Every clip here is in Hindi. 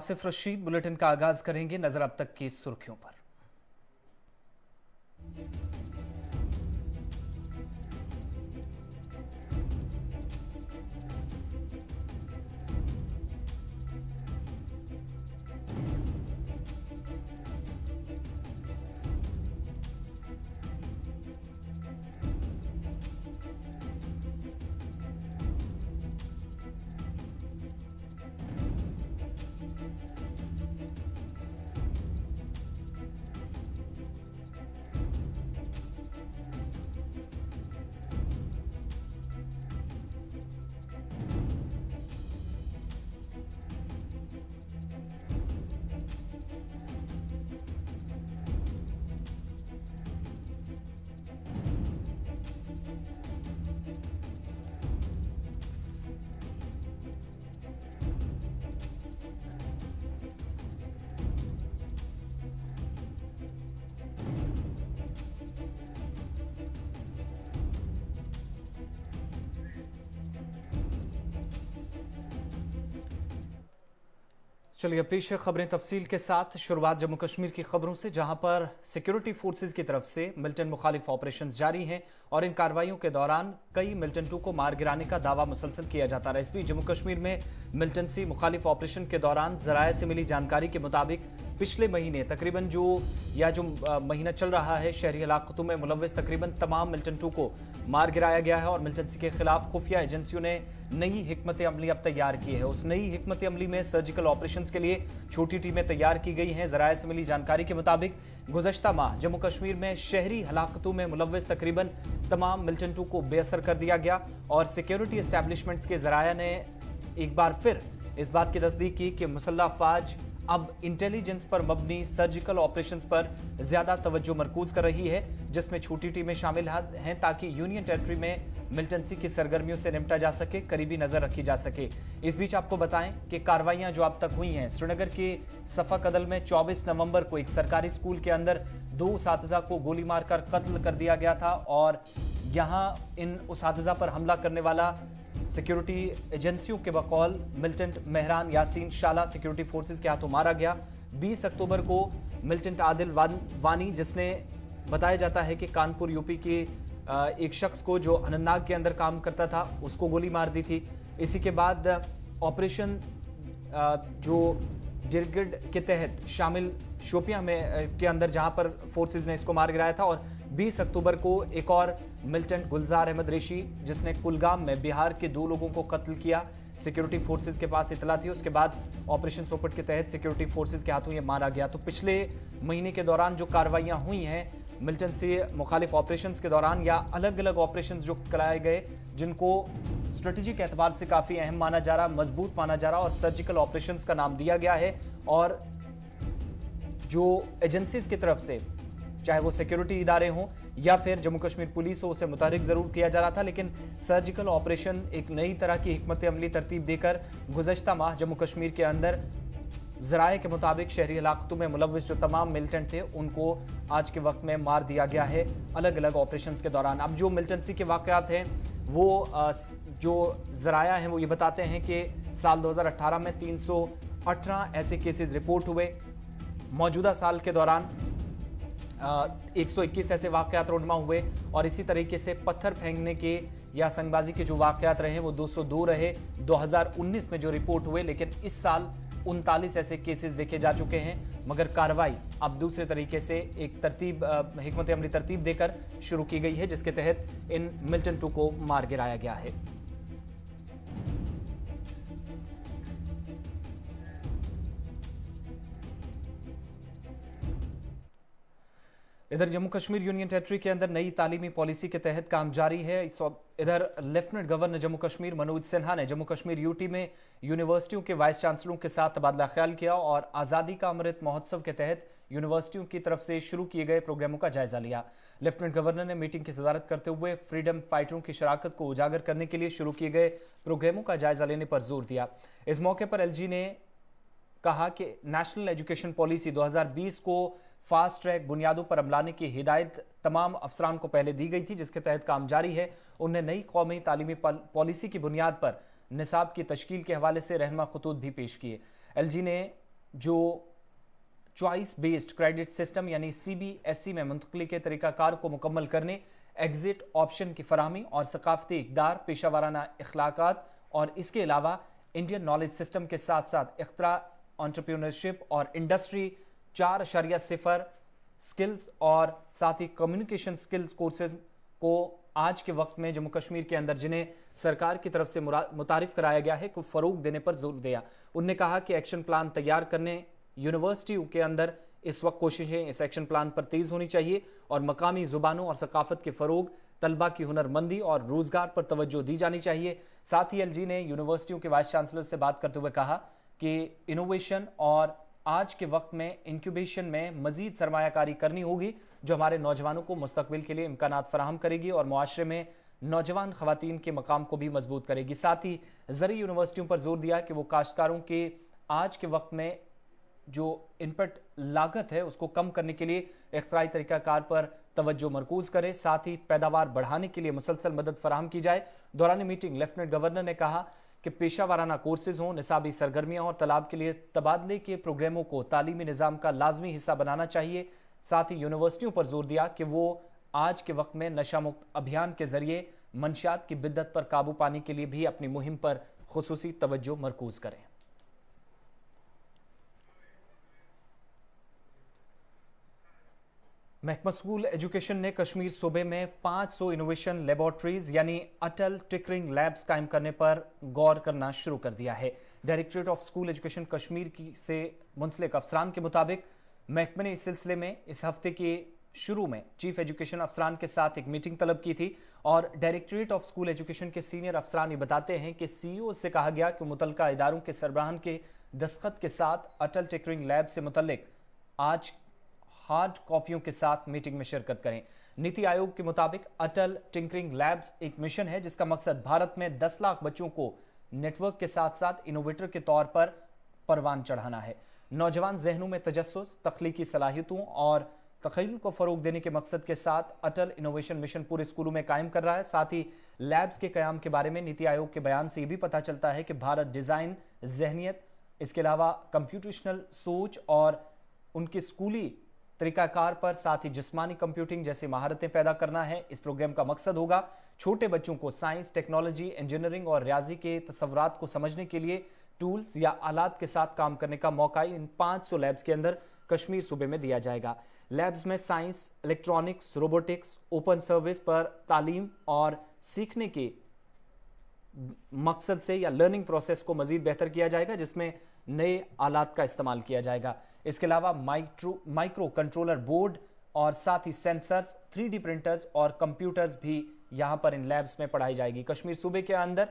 आसिफ रशीद बुलेटिन का आगाज करेंगे। नजर अब तक की सुर्खियों पर। चलिए पेश है खबरें तफसील के साथ। शुरुआत जम्मू कश्मीर की खबरों से, जहां पर सिक्योरिटी फोर्सेज की तरफ से मिलिटेंट मुखालिफ ऑपरेशन जारी हैं और इन कार्रवाइयों के दौरान कई मिलिटेंटों को मार गिराने का दावा मुसलसल किया जाता रहा। इस बीच जम्मू कश्मीर में मिलिटेंसी मुखालिफ ऑपरेशन के दौरान जराये से मिली जानकारी के मुताबिक पिछले महीने तकरीबन जो महीना चल रहा है, शहरी इलाकों में मुलव्वस तकरीबन तमाम मिलिटेंटों को मार गिराया गया है और मिलिटेंसी के खिलाफ खुफिया एजेंसियों ने नई हिकमत अमली अब तैयार की है। उस नई हिकमत अमली में सर्जिकल ऑपरेशन के लिए छोटी टीमें तैयार की गई हैं। जराये से मिली जानकारी के मुताबिक गुज़श्ता माह जम्मू कश्मीर में शहरी हलाकतों में मुलव्वस तकरीबन तमाम मिलिटेंटों को बेअसर कर दिया गया और सिक्योरिटी एस्टैब्लिशमेंट्स के जराया ने एक बार फिर इस बात की तस्दीक की कि मुसल्लह अफवाज अब इंटेलिजेंस पर मबनी सर्जिकल ऑपरेशंस पर ज्यादा तवज्जो मरकूज कर रही है, जिसमें छोटी टीमें शामिल हैं ताकि यूनियन टेरिटरी में मिलिटेंसी की सरगर्मियों से निपटा जा सके, करीबी नजर रखी जा सके। इस बीच आपको बताएं कि कार्रवाइयां जो अब तक हुई हैं, श्रीनगर के सफा कदल में 24 नवंबर को एक सरकारी स्कूल के अंदर 2 उसातिजा को गोली मारकर कत्ल कर दिया गया था और यहां इन उसातिजा पर हमला करने वाला सिक्योरिटी एजेंसियों के बकौल मिलिटेंट मेहरान यासीन शाला सिक्योरिटी फोर्सेस के हाथों मारा गया। 20 अक्टूबर को मिलिटेंट आदिल वानी, जिसने बताया जाता है कि कानपुर यूपी के एक शख्स को जो अनंतनाग के अंदर काम करता था उसको गोली मार दी थी। इसी के बाद ऑपरेशन जो गिरगिड के तहत शामिल शोपियां में के अंदर जहां पर फोर्सेस ने इसको मार गिराया था और 20 अक्टूबर को एक और मिलिटेंट गुलजार अहमद रेशी, जिसने कुलगाम में बिहार के 2 लोगों को कत्ल किया, सिक्योरिटी फोर्सेस के पास इतला थी। उसके बाद ऑपरेशन सोपट के तहत सिक्योरिटी फोर्सेस के हाथों ये मारा गया। तो पिछले महीने के दौरान जो कार्रवाइयां हुई हैं मिलिटेंसी मुखालिफ ऑपरेशंस के दौरान या अलग अलग ऑपरेशंस जो कराए गए, जिनको स्ट्रेटेजिक एतबार से काफी अहम माना जा रहा, मजबूत माना जा रहा और सर्जिकल ऑपरेशंस का नाम दिया गया है। और जो एजेंसीज की तरफ से, चाहे वो सिक्योरिटी इदारे हों या फिर जम्मू कश्मीर पुलिस हो, उसे मुतहरिक जरूर किया जा रहा था, लेकिन सर्जिकल ऑपरेशन एक नई तरह की हिकमत अमली तरतीब देकर गुज़श्ता माह जम्मू कश्मीर के अंदर जराये के मुताबिक शहरी इलाकों में मुलव्वस जो तमाम मिलिटेंट थे उनको आज के वक्त में मार दिया गया है अलग अलग ऑपरेशन के दौरान। अब जो मिलिटेंसी के वाकयात हैं वो जो जराया हैं वो ये बताते हैं कि साल 2018 में 318 ऐसे केसेस रिपोर्ट हुए। मौजूदा साल के दौरान 121 ऐसे वाकयात रोडमा हुए और इसी तरीके से पत्थर फेंकने के या संगबाजी के जो वाकयात रहे वो 202 रहे 2019 में जो रिपोर्ट हुए, लेकिन इस साल 39 ऐसे केसेस देखे जा चुके हैं। मगर कार्रवाई अब दूसरे तरीके से एक तरतीब हिकमत अमली तरतीब देकर शुरू की गई है, जिसके तहत इन मिलिटेंटों को मार गिराया गया है। इधर जम्मू कश्मीर यूनियन टेरिटरी के अंदर नई तालीमी पॉलिसी के तहत काम जारी है। इधर लेफ्टिनेंट गवर्नर जम्मू कश्मीर मनोज सिन्हा ने जम्मू कश्मीर यूटी में यूनिवर्सिटियों के वाइस चांसलरों के साथ तबादला ख्याल किया और आज़ादी का अमृत महोत्सव के तहत यूनिवर्सिटियों की तरफ से शुरू किए गए प्रोग्रामों का जायजा लिया। लेफ्टिनेंट गवर्नर ने मीटिंग की सदारत करते हुए फ्रीडम फाइटरों की शराकत को उजागर करने के लिए शुरू किए गए प्रोग्रामों का जायजा लेने पर जोर दिया। इस मौके पर एलजी ने कहा कि नेशनल एजुकेशन पॉलिसी 2020 को फास्ट ट्रैक बुनियादों पर अमलाने की हिदायत तमाम अफसरान को पहले दी गई थी, जिसके तहत काम जारी है। उन्हें नई कौमी तालीमी पॉलिसी की बुनियाद पर निसाब की तश्कील के हवाले से रहनुमा खतूत भी पेश किए। एलजी ने जो चॉइस बेस्ड क्रेडिट सिस्टम यानी CBSE में मुंतकली के तरीकाकार को मुकम्मल करने, एग्जिट ऑप्शन की फराहमी और सकाफती इक़दार, पेशा वाराना इखलाकात और इसके अलावा इंडियन नॉलेज सिस्टम के साथ साथ इख्तरा, एंटरप्रेन्योरशिप और इंडस्ट्री 4.0 स्किल्स और साथ ही कम्युनिकेशन स्किल्स कोर्सेज को आज के वक्त में जम्मू कश्मीर के अंदर जिन्हें सरकार की तरफ से मुतारिफ कराया गया है को फरोग देने पर जोर दिया। उन्होंने कहा कि एक्शन प्लान तैयार करने यूनिवर्सिटियों के अंदर इस वक्त कोशिशें इस एक्शन प्लान पर तेज होनी चाहिए और मकामी जुबानों और सकाफत के फरोग, तलबा की हुनरमंदी और रोजगार पर तवज्जो दी जानी चाहिए। साथ ही LG ने यूनिवर्सिटियों के वाइस चांसलर से बात करते हुए कहा कि इनोवेशन और आज के वक्त में इंक्यूबेशन में मजीद सरमायाकारी करनी होगी जो हमारे नौजवानों को मुस्तकबिल के लिए इम्कानात फराहम करेगी और मुआशरे में नौजवान खवातीन के मकाम को भी मजबूत करेगी। साथ ही ज़री यूनिवर्सिटियों पर जोर दिया कि वो काश्तकारों के आज के वक्त में जो इनपुट लागत है उसको कम करने के लिए इख्तराई तरीकाकार पर तवज्जो मरकूज करे, साथ ही पैदावार बढ़ाने के लिए मुसलसल मदद फराहम की जाए। दौरान मीटिंग लेफ्टिनेंट गवर्नर ने कहा कि पेशा वाराना कोर्सेज हों, निसाबी सरगर्मियां और तलाब के लिए तबादले के प्रोग्रामों को तालीमी निज़ाम का लाजमी हिस्सा बनाना चाहिए। साथ ही यूनिवर्सिटियों पर जोर दिया कि वो आज के वक्त में नशा मुक्त अभियान के जरिए मंशियात की बिद्दत पर काबू पाने के लिए भी अपनी मुहिम पर खुसूसी तवज्जो मरकूज करें। महकमा स्कूल एजुकेशन ने कश्मीर सूबे में 500 इनोवेशन लेबोरेटरीज यानी अटल टिकरिंग लैब्स कायम करने पर गौर करना शुरू कर दिया है। Directorate of school education Kashmir की से मुंसलिक अफसरान के मुताबिक महकमे ने इस सिलसिले में इस हफ्ते के शुरू में चीफ एजुकेशन अफसरान के साथ एक मीटिंग तलब की थी और डायरेक्टरेट ऑफ स्कूल एजुकेशन के सीनियर अफसरान ये बताते हैं कि CEO से कहा गया कि मुतल्लिका इदारों के सरबराहान के दस्तखत के साथ अटल टिकरिंग लैब से मुतल्लिक आज हार्ड कॉपियों के साथ मीटिंग में शिरकत करें। नीति आयोग के मुताबिक अटल टिंकरिंग लैब्स एक मिशन है जिसका मकसद भारत में 10 लाख बच्चों को नेटवर्क के साथ साथ इनोवेटर के तौर पर परवान चढ़ाना है। नौजवान जहनों में तजस्सुस, तख्लीकी सलाहियतों और तख़य्युल को फरोग देने के मकसद के साथ अटल इनोवेशन मिशन पूरे स्कूलों में कायम कर रहा है। साथ ही लैब्स के कयाम के बारे में नीति आयोग के बयान से यह भी पता चलता है कि भारत डिजाइन, जहनियत, इसके अलावा कंप्यूटेशनल सोच और उनकी स्कूली तरीकाकार पर साथ ही जिस्मानी कंप्यूटिंग जैसी महारतें पैदा करना है। इस प्रोग्राम का मकसद होगा छोटे बच्चों को साइंस, टेक्नोलॉजी, इंजीनियरिंग और रियाजी के तसव्वुरात को समझने के लिए टूल्स या आलात के साथ काम करने का मौका इन 500 लैब्स के अंदर कश्मीर सूबे में दिया जाएगा। लैब्स में science, electronics, robotics, open service पर तालीम और सीखने के मकसद से या लर्निंग प्रोसेस को मजीद बेहतर किया जाएगा जिसमें नए आलात का इस्तेमाल किया जाएगा। इसके अलावा माइक्रो कंट्रोलर बोर्ड और साथ ही सेंसर्स, 3D प्रिंटर्स और कंप्यूटर्स भी यहां पर इन लैब्स में पढ़ाई जाएगी। कश्मीर सूबे के अंदर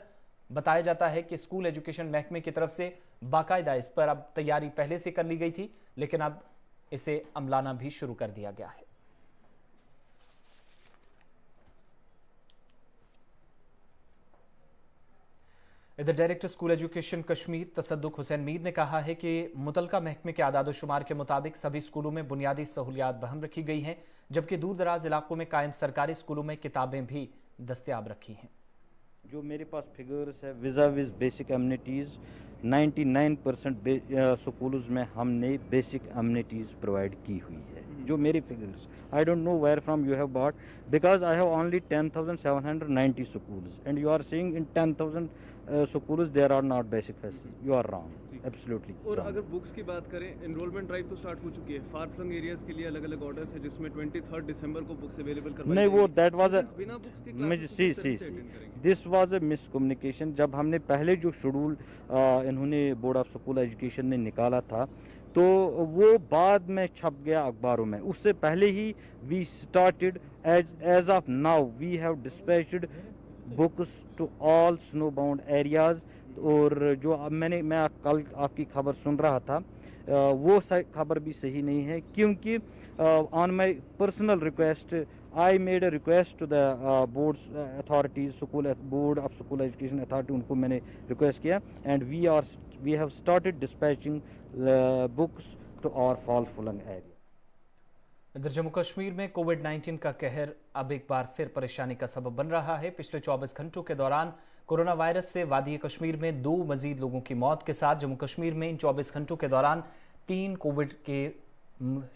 बताया जाता है कि स्कूल एजुकेशन महकमे की तरफ से बाकायदा इस पर अब तैयारी पहले से कर ली गई थी लेकिन अब इसे अमलाना भी शुरू कर दिया गया है। इधर डायरेक्टर स्कूल एजुकेशन कश्मीर तसद्दुक हुसैन मीर ने कहा है कि मुतलका महकमे के आदाद शुमार के मुताबिक सभी स्कूलों में बुनियादी सहूलियात बहम रखी गई हैं जबकि दूर दराज इलाकों में कायम सरकारी स्कूलों में किताबें भी दस्तयाब रखी हैं। जो मेरे पास फिगर्स है विजा विज बेसिक एमिनिटीज़ 99% स्कूलों में हमने बेसिक एमिनिटीज़ प्रोवाइड की हुई है। जो मेरी figures, I don't know where from you have bought because I have only 10,790 schools and you are saying in 10,000 schools there are not basic facilities. You are wrong, absolutely. और अगर बुक्स की बात करें, एनरोलमेंट ड्राइव तो स्टार्ट हो चुकी है। फार फ्लंग एरियाज के लिए अलग अलग ऑर्डर्स है जिसमें 23 दिसंबर को बुक्स अवेलेबल करवाई नहीं, वो दैट वाज अ बिना बुक्स के classes this was a miscommunication. जब हमने पहले जो शेड्यूल इन्होंने बोर्ड ऑफ स्कूल एजुकेशन ने निकाला था तो वो बाद में छप गया अखबारों में। उससे पहले ही we started as of now we have dispatched books to all snow bound areas. और जो अब मैं कल आपकी खबर सुन रहा था वो खबर भी सही नहीं है क्योंकि on my personal request I made a request to the boards authorities, school board of school education authority, उनको मैंने रिक्वेस्ट किया and we have started dispatching books to our far flung area. इधर जम्मू कश्मीर में कोविड-19 का कहर अब एक बार फिर परेशानी का सबब बन रहा है। पिछले 24 घंटों के दौरान कोरोना वायरस से वादी कश्मीर में 2 मजीद लोगों की मौत के साथ जम्मू कश्मीर में इन 24 घंटों के दौरान 3 कोविड के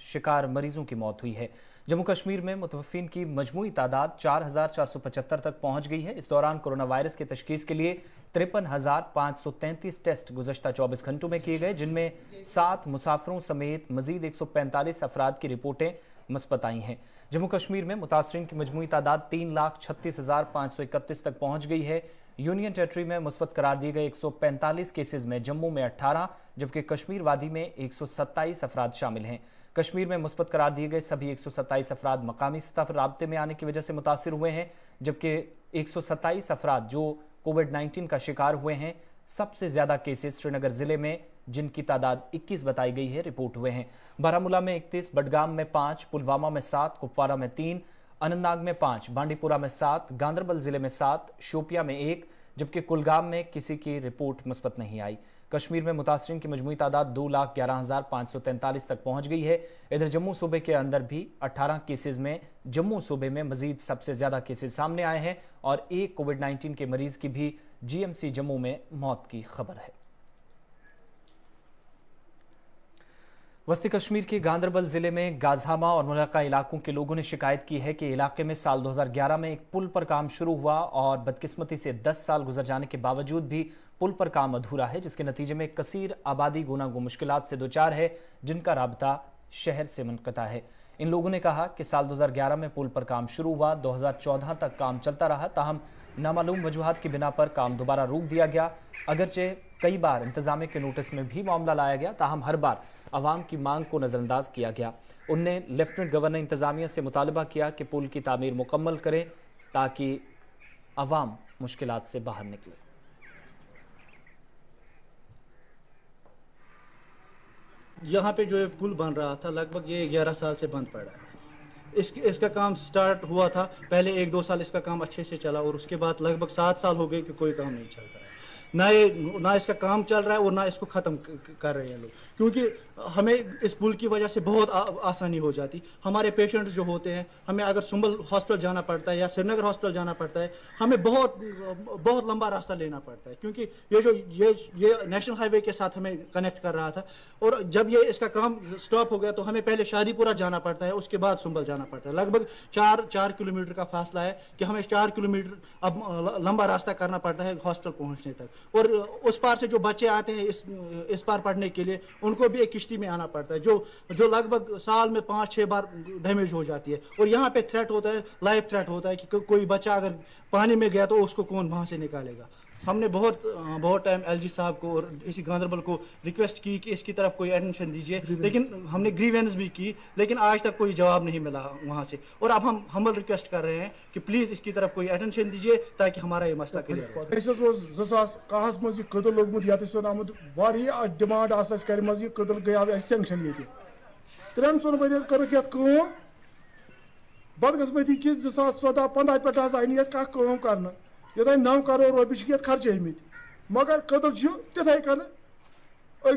शिकार मरीजों की मौत हुई है। जम्मू कश्मीर में मुतवफ़्फ़ीन की मजमूई तादाद 4,475 तक पहुंच गई है। इस दौरान कोरोना वायरस की तशख़ीस के लिए 53,533 टेस्ट गुज़श्ता 24 घंटों में किए गए, जिनमें 7 मुसाफिरों समेत मजीद 145 अफराद की रिपोर्टें मस्बत आई हैं। जम्मू कश्मीर में मुतासरीन की मजमूई तादाद 3,36,531 तक पहुंच गई है। यूनियन टेरिटरी में मुस्बत करार दिए गए 145 केसेज में जम्मू में 18 जबकि कश्मीर वादी में 127 अफराद शामिल हैं। कश्मीर में मुस्बत करार दिए गए सभी 127 अफराद मकामी सतह पर राब्ते में आने की वजह से मुतासिर हुए हैं, जबकि 127 अफराद जो कोविड-19 का शिकार हुए हैं। सबसे ज्यादा केसेस श्रीनगर जिले में, जिनकी तादाद 21 बताई गई है, रिपोर्ट हुए हैं। बारामूला में 31, बडगाम में 5, पुलवामा में 7, कुपवारा में 3, अनंतनाग में 5, बांडीपुरा में 7, गांदरबल जिले में 7, शोपिया में 1, जबकि कुलगाम में किसी की रिपोर्ट मुस्बत नहीं आई। कश्मीर में मुतासरीन की मजमूई तादाद 2,11,543 तक पहुंच गई है। इधर जम्मू सूबे के अंदर भी 18 केसेज में जम्मू सूबे में मजीद सबसे ज्यादा केसेज सामने आए हैं और एक कोविड-19 के मरीज की भी जीएमसी जम्मू में मौत की खबर है। वस्ती कश्मीर के गांदरबल जिले में गाजहामा और मुलाका इलाकों के लोगों ने शिकायत की है कि इलाके में साल 2011 में एक पुल पर काम शुरू हुआ और बदकिस्मती से 10 साल गुजर जाने के बावजूद भी पुल पर काम अधूरा है, जिसके नतीजे में कसीर आबादी गुनागो मुश्किलात से दोचार है, जिनका राबता शहर से मुनक़ता है। इन लोगों ने कहा कि साल 2011 में पुल पर काम शुरू हुआ, 2014 तक काम चलता रहा, ताहम नामालूम वजूहात की बिना पर काम दोबारा रोक दिया गया। अगरचे कई बार इंतजामिया के नोटिस में भी मामला लाया गया, ताहम हर बार अवाम की मांग को नजरअंदाज किया गया। उनने लेफ्टिनेंट गवर्नर इंतजामिया से मुतालबा किया कि पुल की तामीर मुकम्मल करें ताकि अवाम मुश्किलात से बाहर निकले। यहाँ पे जो ये पुल बन रहा था लगभग ये 11 साल से बंद पड़ा है। इसका काम स्टार्ट हुआ था, पहले 1-2 साल इसका काम अच्छे से चला और उसके बाद लगभग 7 साल हो गए कि कोई काम नहीं चल रहा है। ना इसका काम चल रहा है और ना इसको ख़त्म कर रहे हैं लोग, क्योंकि हमें इस पुल की वजह से बहुत आसानी हो जाती। हमारे पेशेंट्स जो होते हैं, हमें अगर सुंबल हॉस्पिटल जाना पड़ता है या श्रीनगर हॉस्पिटल जाना पड़ता है, हमें बहुत लंबा रास्ता लेना पड़ता है, क्योंकि ये नेशनल हाईवे के साथ हमें कनेक्ट कर रहा था। और जब ये इसका काम स्टॉप हो गया तो हमें पहले शादीपुरा जाना पड़ता है, उसके बाद सुंबल जाना पड़ता है। लगभग 4 किलोमीटर का फासला है कि हमें 4 किलोमीटर अब लंबा रास्ता करना पड़ता है हॉस्पिटल पहुँचने तक। और उस पार से जो बच्चे आते हैं इस पार पढ़ने के लिए, उनको भी एक किश्ती में आना पड़ता है, जो लगभग साल में 5-6 बार डैमेज हो जाती है। और यहाँ पे थ्रेट होता है, लाइफ थ्रेट होता है कि कोई बच्चा अगर पानी में गया तो उसको कौन वहाँ से निकालेगा। हमने बहुत टाइम एलजी साहब को और इसी गांदरबल को रिक्वेस्ट की कि इसकी तरफ कोई अटेंशन दीजिए, लेकिन हमने ग्रीवेंस भी की, लेकिन आज तक कोई जवाब नहीं मिला वहाँ से। और अब हम हम्बल रिक्वेस्ट कर रहे हैं कि प्लीज़ इसकी तरफ कोई अटेंशन दीजिए ताकि हमारा ये मसला क्लियर हो। 2010 मज कदल लोगमुत ये आमुत वारिया डिमांड कर कदल गया सेंक्शन ये 3 वन कर बदकस्मती कि 2014-15 पे आई कम कर ये 9 करोड़ रुपये खर्च आमत, मगर कदल तिथे कन अड़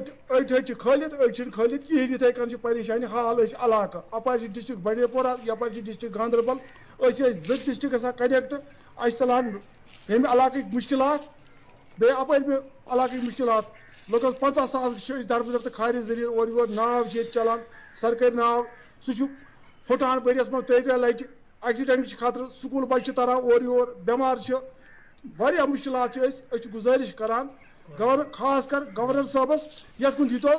खलित अड़ खलित कहें। इथे कन परेशानी हाल इलाका अपार डिस्ट्रिक्ट बंडीपोरा यपर डिस्ट्रिक्ट गांदरबल 2 डिस्ट्रिक्ट गसान कनेक्ट चलान तमें इलाक मुश्किलात बे अपर इलाक मुश्किलात लगभग 50 साल दरबदर तो खारि जरिए और योर नाव चलान सरकारी नाव सह फुटान बरियस मज 3 लटि एक्सीडेंट खतर स्कूल बच्चे तरह और योर बेमार वारिया मुश्किलात गुजारिश करान खास कर गवर्नर साहबस यथ कुन दीतो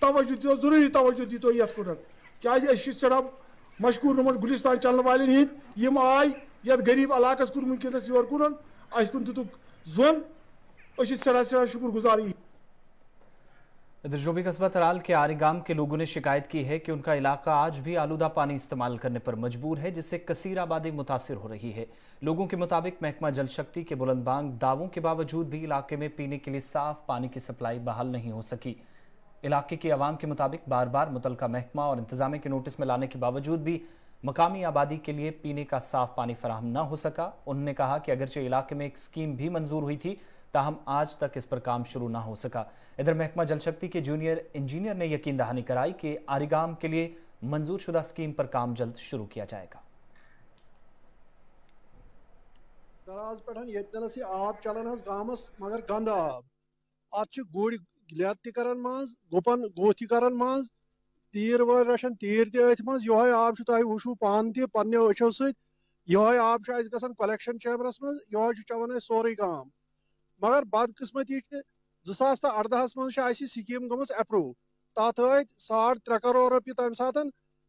तवज्जो दीतो जरूरी तवज्जो दीतो यथ कुन क्या सड़ा मशकूर नमन गुलिस्तान चलन वाले हंद यम आय यथ गरीब इलाकस कुन वनकस योर कुन कुन दितुक जोन सड़ा शुक्र गुजार। इधर जोबी कस्बा तराल के आरिगाम के लोगों ने शिकायत की है कि उनका इलाका आज भी आलूदा पानी इस्तेमाल करने पर मजबूर है, जिससे कसीर आबादी मुतासिर हो रही है। लोगों के मुताबिक महकमा जल शक्ति के बुलंदबांग दावों के बावजूद भी इलाके में पीने के लिए साफ पानी की सप्लाई बहाल नहीं हो सकी। इलाके की आवाम के मुताबिक बार बार मुतलका महकमा और इंतजामिया के नोटिस में लाने के बावजूद भी मकामी आबादी के लिए पीने का साफ पानी फराहम न हो सका। उन्होंने कहा कि अगरचे इलाके में एक स्कीम भी मंजूर हुई थी, ताहम आज तक इस पर काम शुरू न हो सका। इधर महकमा जल शक्ति के जूनियर इंजीनियर ने यकीन दहानी कराई कि आरिगाम के लिए मंजूर शुदा स्कीम पर काम जल्द शुरू किया जाएगा। दराज पे आब चलान गामस मगर गंद आब अत गुड़ लेत त करन मज गुपन गोथ करन मज तीर वल रशन तीर तथ मज यह आब तुह वुशु पान तह पन्ने अछो सत यह आब गसान कलेक्शन चैम्बरस मज यह चवन सोरे काम मगर बदकिस्मती 2018 मज स्कीम गमस अप्रूव तथ 3.5 करोड़ रुपये तम सात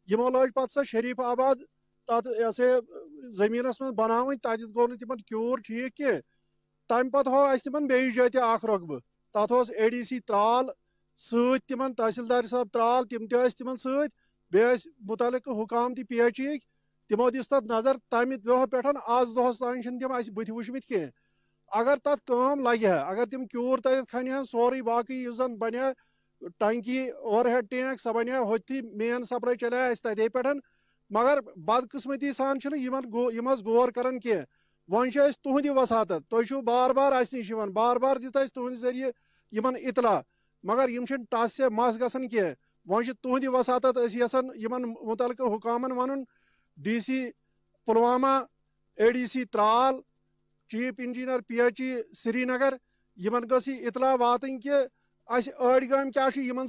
यमो लज पे शरीफ आबाद तथ जमीनस मज बनावन तत गो तिम क्यूर ठीक कह तम पे हो तिम बे जाए रकबह तथ ADC त्राल सम तहसीलदार साहब त्राल तिम तिम से मुतलिक हुकाम PH तिमो दिस तथ नजर तमि दह पे आज दहस तान तम बुथ वुचमित कह अगर तथ काम लगे अगर तिम क्यूर तथ खन सोरे बाकी जन बने टंकी ओवरहेड टैंक सह बने होती मेन सप्लाई चले तथे पे मगर बदकिस्मती सान गौर कर कह वन तुहद वसात तुम बार बार नश बार बार दित तुहद जरिए इतला मगर टस से मस गसन कह वन तुहद वसात यसान मुतलक हुकामन वन DC Pulwama ADC Tral chief engineer PH Srinagar यमन गस इतला वातन कि अड़ गाम क्या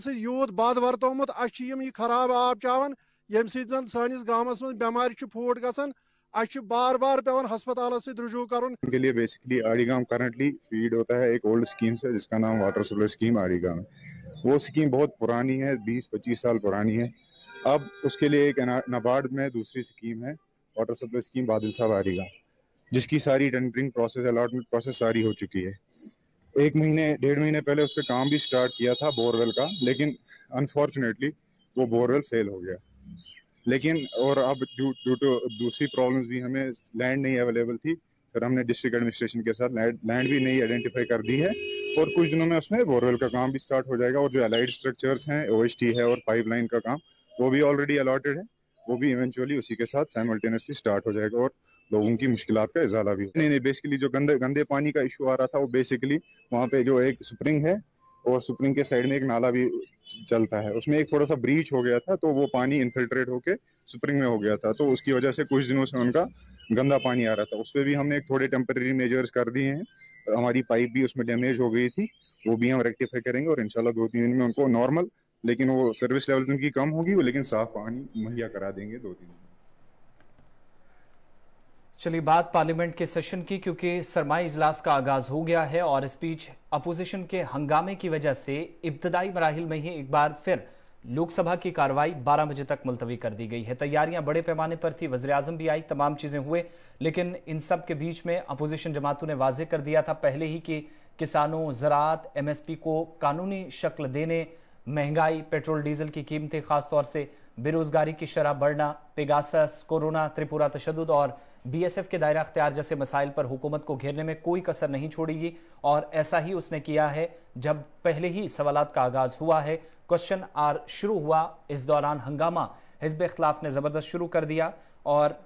यूत बद वर्तोमुत यह खराब आब चावन यम सन सानिस गामस मज बेमार फूट गसन बार बार पेवन हस्पताल से रुजू करुन के लिए बेसिकली आड़ी गांव करंटली फीड होता है एक ओल्ड स्कीम से जिसका नाम वाटर सप्लाई स्कीम आड़ी गांव है। वो स्कीम बहुत पुरानी है, 20-25 साल पुरानी है। अब उसके लिए एक नाबार्ड में दूसरी स्कीम है वाटर सप्लाई स्कीम बादल साहब आड़ी गांव, जिसकी सारी टेंडरिंग प्रोसेस अलॉटमेंट प्रोसेस सारी हो चुकी है। 1-1.5 महीने पहले उस पर काम भी स्टार्ट किया था बोरवेल का, लेकिन अनफॉर्चुनेटली वो बोरवेल फेल हो गया। लेकिन और अब ड्यू टू दूसरी प्रॉब्लम्स भी, हमें लैंड नहीं अवेलेबल थी, फिर हमने डिस्ट्रिक्ट एडमिनिस्ट्रेशन के साथ लैंड भी नहीं आइडेंटिफाई कर दी है और कुछ दिनों में उसमें बोरवेल का काम भी स्टार्ट हो जाएगा। और जो अलाइड स्ट्रक्चर्स हैं, OST है और पाइपलाइन का काम, वो भी ऑलरेडी अलॉटेड है, वो भी इवेंचुअली उसी के साथ साइमल्टेनियसली स्टार्ट हो जाएगा और लोगों की मुश्किलात का इजाला भी। नहीं, बेसिकली जो गंदे पानी का इशू आ रहा था वो बेसिकली वहाँ पे जो एक स्प्रिंग है और स्प्रिंग के साइड में एक नाला भी चलता है, उसमें एक थोड़ा सा ब्रीच हो गया था, तो वो पानी इन्फिल्ट्रेट होके स्प्रिंग में हो गया था, तो उसकी वजह से कुछ दिनों से उनका गंदा पानी आ रहा था। उस पर भी हमने एक थोड़े टेम्परेरी मेजर्स कर दिए हैं। हमारी पाइप भी उसमें डैमेज हो गई थी, वो भी हम रेक्टिफाई करेंगे और इंशाल्लाह 2-3 दिन में उनको नॉर्मल, लेकिन वो सर्विस लेवल उनकी कम होगी, लेकिन साफ पानी मुहैया करा देंगे 2-3 दिन। चलिए बात पार्लियामेंट के सेशन की, क्योंकि सरमाई इजलास का आगाज हो गया है और इस बीच अपोजिशन के हंगामे की वजह से इब्तदाई मराहिल में ही एक बार फिर लोकसभा की कार्रवाई 12 बजे तक मुलतवी कर दी गई है। तैयारियां बड़े पैमाने पर थी, वज़ीर आज़म भी आई, तमाम चीजें हुए, लेकिन इन सब के बीच में अपोजिशन जमातों ने वाजे कर दिया था पहले ही कि किसानों, ज़राअत, MSP को कानूनी शक्ल देने, महंगाई, पेट्रोल डीजल की कीमतें, खासतौर से बेरोजगारी की शरह बढ़ना, पेगासस, कोरोना, त्रिपुरा तशद्दुद और BSF के दायरा अख्तियार जैसे मसाइल पर हुकूमत को घेरने में कोई कसर नहीं छोड़ेगी। और ऐसा ही उसने किया है जब पहले ही सवालात का आगाज हुआ है, क्वेश्चन आवर शुरू हुआ, इस दौरान हंगामा हिज़्ब इख्तिलाफ ने जबरदस्त शुरू कर दिया और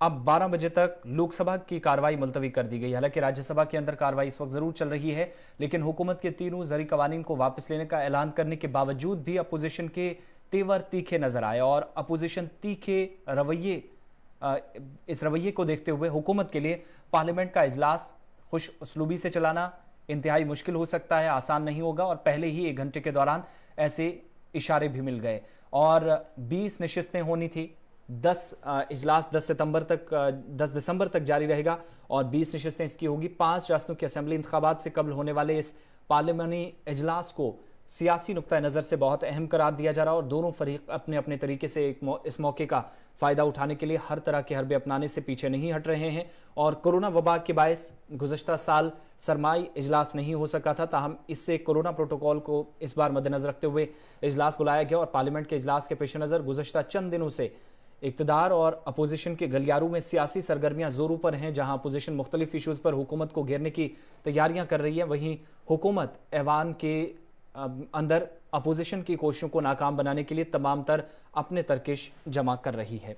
अब 12 बजे तक लोकसभा की कार्रवाई मुलतवी कर दी गई। हालांकि राज्यसभा के अंदर कार्रवाई इस वक्त जरूर चल रही है, लेकिन हुकूमत के तीनों जरी कवानीन को वापस लेने का ऐलान करने के बावजूद भी अपोजिशन के तेवर तीखे नजर आए और अपोजिशन तीखे रवैये, इस रवैये को देखते हुए हुकूमत के लिए पार्लियामेंट का इजलास खुश उसलूबी से चलाना इंतहाई मुश्किल हो सकता है, आसान नहीं होगा। और पहले ही 1 घंटे के दौरान ऐसे इशारे भी मिल गए और 20 नशिस्तें होनी थी। 10 इजलास 10 दिसंबर तक जारी रहेगा और 20 नशिस्तें इसकी होगी। 5 रियासतों की असेंबली इंतखाबात से कबल होने वाले इस पार्लियामानी इजलास को सियासी नुक्ता नज़र से बहुत अहम करार दिया जा रहा है और दोनों फरीक अपने अपने तरीके से इस मौके का फ़ायदा उठाने के लिए हर तरह के हरबे अपनाने से पीछे नहीं हट रहे हैं। और कोरोना वबा के बायस गुज़श्ता साल सरमाई इजलास नहीं हो सका था, ताहम इससे कोरोना प्रोटोकॉल को इस बार मद्देनजर रखते हुए इजलास बुलाया गया और पार्लियामेंट के इजलास के पेश नज़र गुज़श्ता चंद दिनों से इक़्तिदार और अपोजिशन के गलियारों में सियासी सरगर्मियां जोरों पर हैं। जहां अपोजिशन मुख्तलिफ इशूज़ पर हुकूमत को घेरने की तैयारियां कर रही है, वहीं हुकूमत ऐवान के अंदर अपोजिशन की कोशिशों को नाकाम बनाने के लिए तमाम तर अपने तरकीश जमा कर रही है।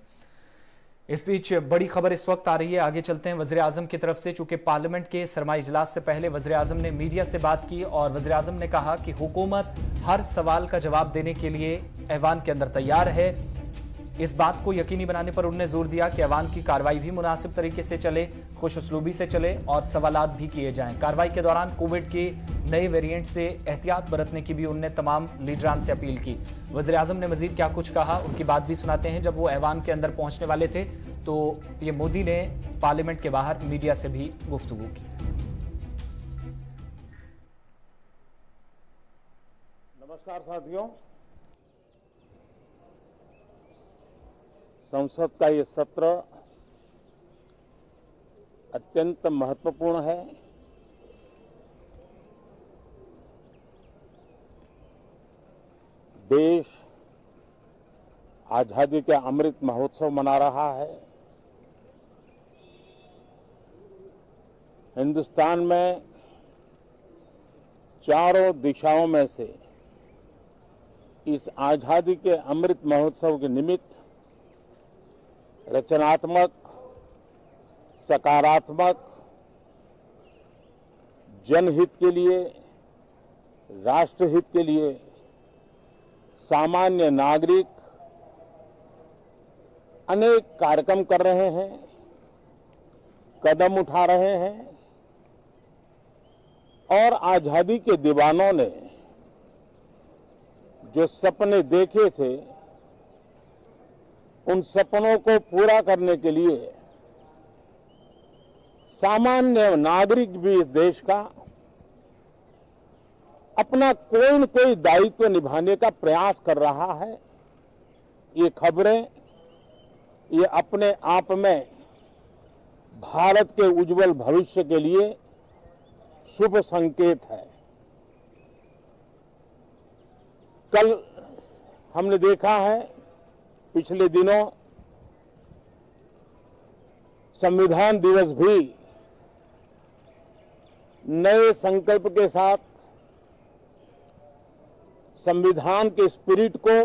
इस बीच बड़ी खबर इस वक्त आ रही है, आगे चलते हैं वज़ीर आज़म की तरफ से। चूंकि पार्लियामेंट के सरमाई इजलास से पहले वज़ीर आज़म ने मीडिया से बात की और वज़ीर आज़म ने कहा कि हुकूमत हर सवाल का जवाब देने के लिए ऐवान के अंदर तैयार है। इस बात को यकीनी बनाने पर उन्होंने जोर दिया कि ऐवान की कार्रवाई भी मुनासिब तरीके से चले, खुश उसलूबी से चले और सवालात भी किए जाएं। कार्रवाई के दौरान कोविड के नए वेरिएंट से एहतियात बरतने की भी उन्होंने तमाम लीडरान से अपील की। वज़ीर आज़म ने मजीद क्या कुछ कहा, उनकी बात भी सुनाते हैं। जब वो ऐवान के अंदर पहुंचने वाले थे तो ये मोदी ने पार्लियामेंट के बाहर मीडिया से भी गुफ्तगू की। नमस्कार साथियों, संसद का ये सत्र अत्यंत महत्वपूर्ण है। देश आजादी के अमृत महोत्सव मना रहा है। हिंदुस्तान में चारों दिशाओं में से इस आजादी के अमृत महोत्सव के निमित्त रचनात्मक, सकारात्मक, जनहित के लिए, राष्ट्रहित के लिए सामान्य नागरिक अनेक कार्यक्रम कर रहे हैं, कदम उठा रहे हैं और आजादी के दीवानों ने जो सपने देखे थे उन सपनों को पूरा करने के लिए सामान्य नागरिक भी इस देश का अपना कोई न कोई दायित्व निभाने का प्रयास कर रहा है। ये खबरें ये अपने आप में भारत के उज्जवल भविष्य के लिए शुभ संकेत है। कल हमने देखा है, पिछले दिनों संविधान दिवस भी नए संकल्प के साथ संविधान के स्पिरिट को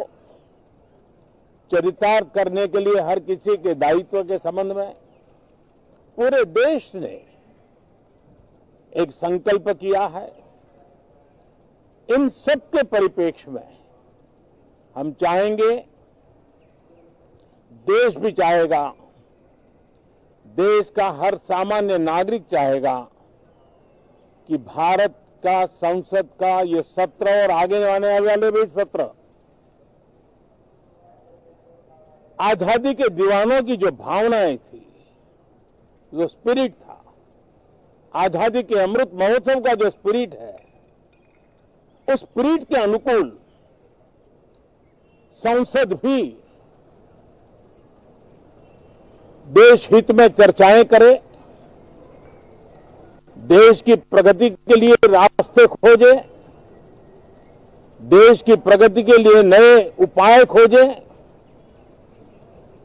चरितार्थ करने के लिए हर किसी के दायित्व के संबंध में पूरे देश ने एक संकल्प किया है। इन सब के परिप्रेक्ष्य में हम चाहेंगे, देश भी चाहेगा, देश का हर सामान्य नागरिक चाहेगा कि भारत का संसद का ये सत्र और आगे आने वाले भी सत्र आजादी के दीवानों की जो भावनाएं थी, जो स्पिरिट था, आजादी के अमृत महोत्सव का जो स्पिरिट है, उस स्पिरिट के अनुकूल संसद भी देश हित में चर्चाएं करे, देश की प्रगति के लिए रास्ते खोजे, देश की प्रगति के लिए नए उपाय खोजे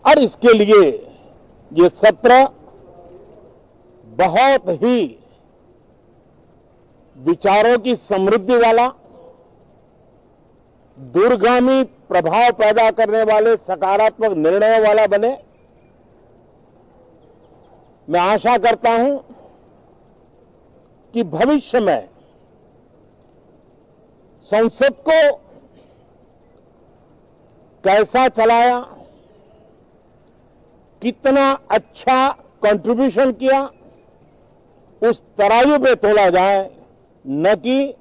और इसके लिए ये सत्र बहुत ही विचारों की समृद्धि वाला, दूरगामी प्रभाव पैदा करने वाले सकारात्मक निर्णयों वाला बने। मैं आशा करता हूं कि भविष्य में संसद को कैसा चलाया, कितना अच्छा कंट्रीब्यूशन किया, उस तराजू पे तोला जाए, न कि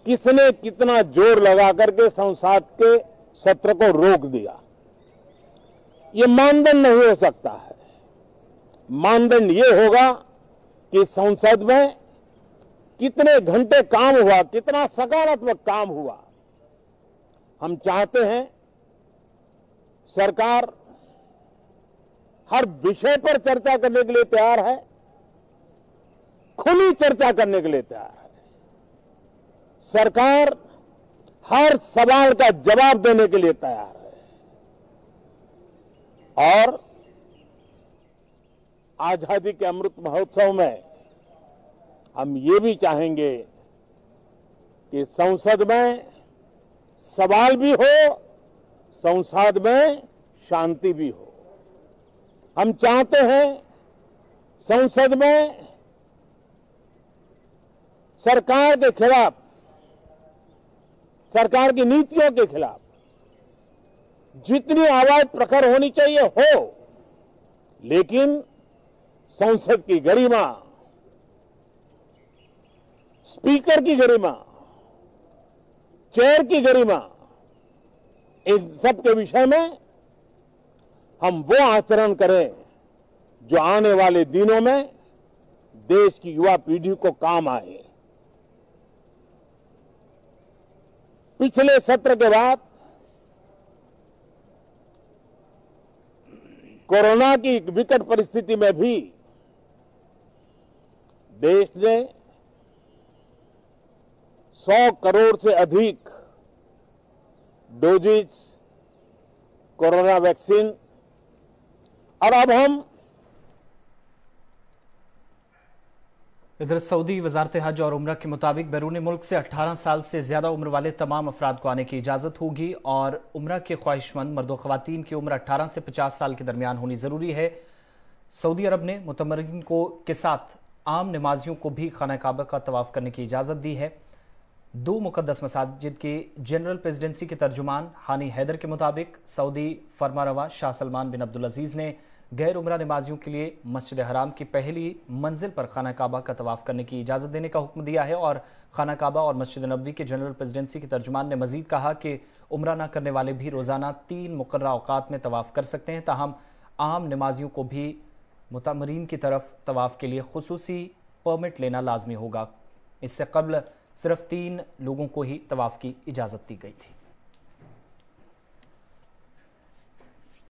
किसने कितना जोर लगा करके संसद के सत्र को रोक दिया। ये मानदंड नहीं हो सकता है। मानदंड ये होगा कि संसद में कितने घंटे काम हुआ, कितना सकारात्मक काम हुआ। हम चाहते हैं सरकार हर विषय पर चर्चा करने के लिए तैयार है, खुली चर्चा करने के लिए तैयार है। सरकार हर सवाल का जवाब देने के लिए तैयार है और आजादी के अमृत महोत्सव में हम ये भी चाहेंगे कि संसद में सवाल भी हो, संसद में शांति भी हो। हम चाहते हैं संसद में सरकार के खिलाफ, सरकार की नीतियों के खिलाफ जितनी आवाज प्रखर होनी चाहिए हो, लेकिन संसद की गरिमा, स्पीकर की गरिमा, चेयर की गरिमा, इन सब के विषय में हम वो आचरण करें जो आने वाले दिनों में देश की युवा पीढ़ी को काम आए। पिछले सत्र के बाद कोरोना की विकट परिस्थिति में भी देश ने 100 करोड़ से अधिक डोजेज कोरोना वैक्सीन, और अब हम इधर सऊदी वजारत हज और उम्रा के मुताबिक बैरून मुल्क से 18 साल से ज्यादा उम्र वाले तमाम अफराद को आने की इजाजत होगी और उम्रा के ख्वाहिशमंद मर्दो ख्वातीन की उम्र 18 से 50 साल के दरमियान होनी जरूरी है। सऊदी अरब ने मुतमर्रिन को के साथ आम नमाजियों को भी खाना काबा का तवाफ करने की इजाजत दी है। 2 मुकद्दस मसाजिद के जनरल प्रेसिडेंसी के तर्जुमान हानी हैदर के मुताबिक सऊदी फरमारवा शाह सलमान बिन अब्दुल अजीज ने गैर उम्रा नमाजियों के लिए मस्जिद हराम की पहली मंजिल पर खाना काबा का तवाफ करने की इजाज़त देने का हुक्म दिया है। और खाना काबा और मस्जिद नबवी के जनरल प्रेसिडेंसी के तर्जुमान ने मजीद कहा कि उम्रा न करने वाले भी रोज़ाना 3 मुकर्रर औकात में तवाफ कर सकते हैं, ताहम आम नमाजियों को भी मुतमरीन की तरफ तवाफ के लिए खुसूसी परमिट लेना लाजमी होगा। इससे कबल सिर्फ 3 लोगों को ही तवाफ की इजाज़त दी गई थी।